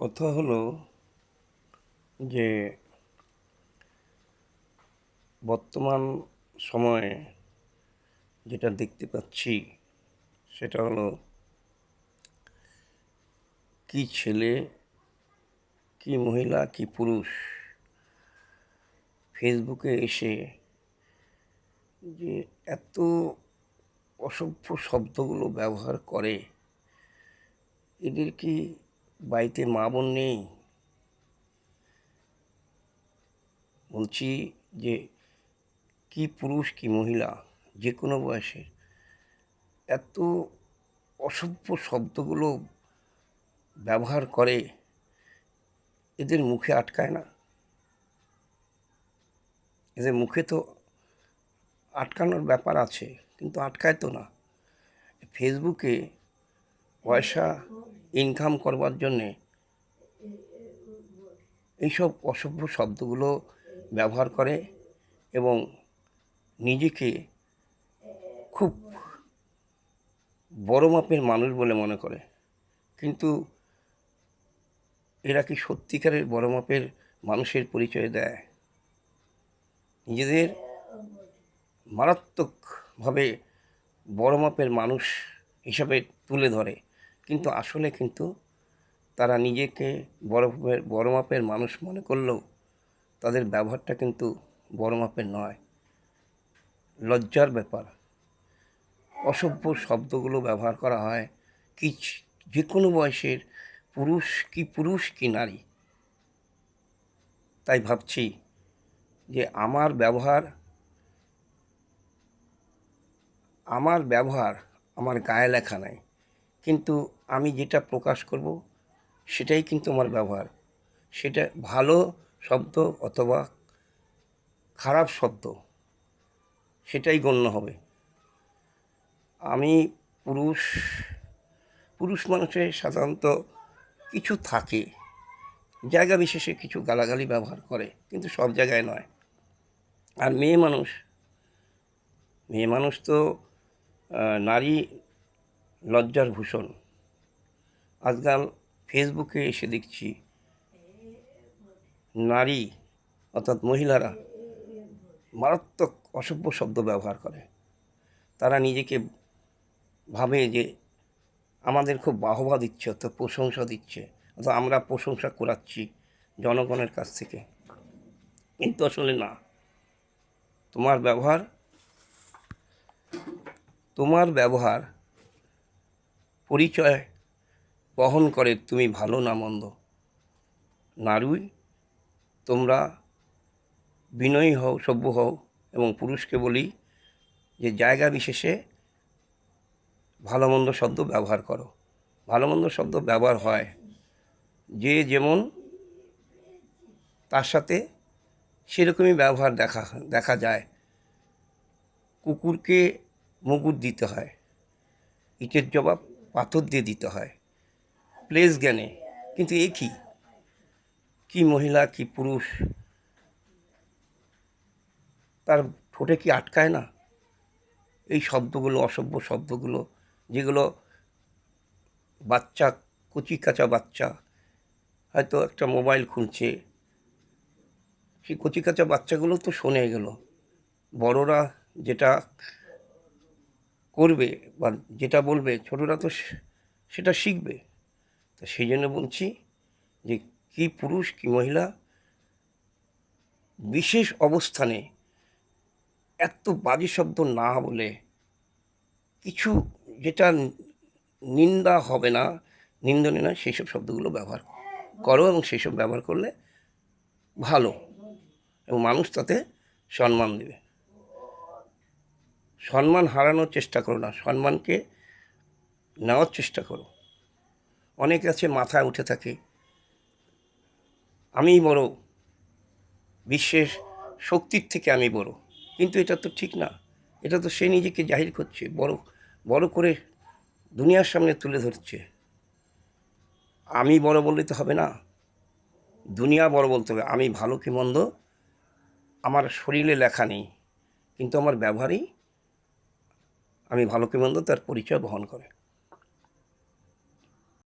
কথা হলো যে বর্তমান সময়ে যেটা দেখতে পাচ্ছি সেটা হলো কি ছেলে, কি মহিলা, কি পুরুষ ফেসবুকে এসে যে এত অসভ্য শব্দগুলো ব্যবহার করে। এদের কি বাড়িতে মা বোন নেই? বলছি যে কি পুরুষ কি মহিলা যে কোনো বয়সের এত অসভ্য শব্দগুলো ব্যবহার করে, এদের মুখে আটকায় না? এদের মুখে তো আটকানোর ব্যাপার আছে, কিন্তু আটকায় তো না। ফেসবুকে পয়সা ইনকাম করবার জন্যে এইসব অসভ্য শব্দগুলো ব্যবহার করে এবং নিজেকে খুব বড় মাপের মানুষ বলে মনে করে। কিন্তু এরা কি সত্যিকারের বড় মাপের মানুষের পরিচয় দেয়? নিজেদের মারাত্মকভাবে বড় মাপের মানুষ হিসাবে তুলে ধরে, কিন্তু আসলে তারা নিজেকে বড় মাপের মানুষ মনে করলেও তাদের ব্যবহারটা কিন্তু বড় মাপের নয়। লজ্জার ব্যাপার। অসভ্য শব্দগুলো ব্যবহার করা হয় কি যে কোনো বয়সের পুরুষ কি নারী। তাই ভাবছি যে আমার ব্যবহার আমার গায়ে লেখা নাই, কিন্তু আমি যেটা প্রকাশ করব সেটাই কিন্তু আমার ব্যবহার। সেটা ভালো শব্দ অথবা খারাপ শব্দ সেটাই গণ্য হবে। আমি পুরুষ পুরুষ মানুষের সাধারণত কিছু থাকে, জায়গা বিশেষে কিছু গালাগালি ব্যবহার করে, কিন্তু সব জায়গায় নয়। আর মেয়ে মানুষ তো নারী লজ্জার ভূষণ। আজকাল ফেসবুকে এসে দেখছি নারী অর্থাৎ মহিলারা মারাত্মক অসভ্য শব্দ ব্যবহার করে। তারা নিজেকে ভাবে যে আমাদের খুব বাহবা দিচ্ছে, অর্থাৎ প্রশংসা দিচ্ছে, অর্থাৎ আমরা প্রশংসা কুড়াচ্ছি জনগণের কাছ থেকে। কিন্তু আসলে না। তোমার ব্যবহার পরিচয় বহন করে তুমি ভালো না মন্দ। নারী তোমরা বিনয়ী হও, সভ্য হও, এবং পুরুষকে বলি যে জায়গা বিশেষে ভালো মন্দ শব্দ ব্যবহার করো। ভালো মন্দ শব্দ ব্যবহার হয়, যে যেমন তার সাথে সেরকমই ব্যবহার দেখা যায়। কুকুরকে মুগুর দিতে হয়, ইটের জবাব পাথর দিয়ে দিতে হয়, প্লেস জ্ঞানে। কিন্তু এ কি মহিলা কি পুরুষ, তার ঠোঁটে কি আটকায় না এই শব্দগুলো, অসভ্য শব্দগুলো, যেগুলো বাচ্চা, কচি কাঁচা বাচ্চা হয়তো একটা মোবাইল খুলছে, সেই কচি কাঁচা বাচ্চাগুলো তো শোনে গেল, বড়রা যেটা করবে বা যেটা বলবে ছোটরা তো সেটা শিখবে। তো সেই জন্য বলছি যে কি পুরুষ কি মহিলা বিশেষ অবস্থানে এত বাজে শব্দ না বলে কিছু যেটা নিন্দা হবে না, নিন্দনীয় নয়, সেই সব শব্দগুলো ব্যবহার করো, এবং সেই সব ব্যবহার করলে ভালো এবং মানুষ তাতে সম্মান দেবে। সম্মান হারানোর চেষ্টা করো না, সম্মানকে নেওয়ার চেষ্টা করো। অনেক আছে মাথায় উঠে থাকে আমিই বড়, বিশ্বের শক্তির থেকে আমি বড়, কিন্তু এটা তো ঠিক না। এটা তো সে নিজেকে জাহির করছে, বড় করে দুনিয়ার সামনে তুলে ধরছে। আমি বড় বললে তো হবে না, দুনিয়া বড় বলতে হবে। আমি ভালো কি মন্দ আমার শরীরে লেখা নেই, কিন্তু আমার ব্যবহারেই আমি ভালো কি মন্দ তার পরিচয় বহন করে।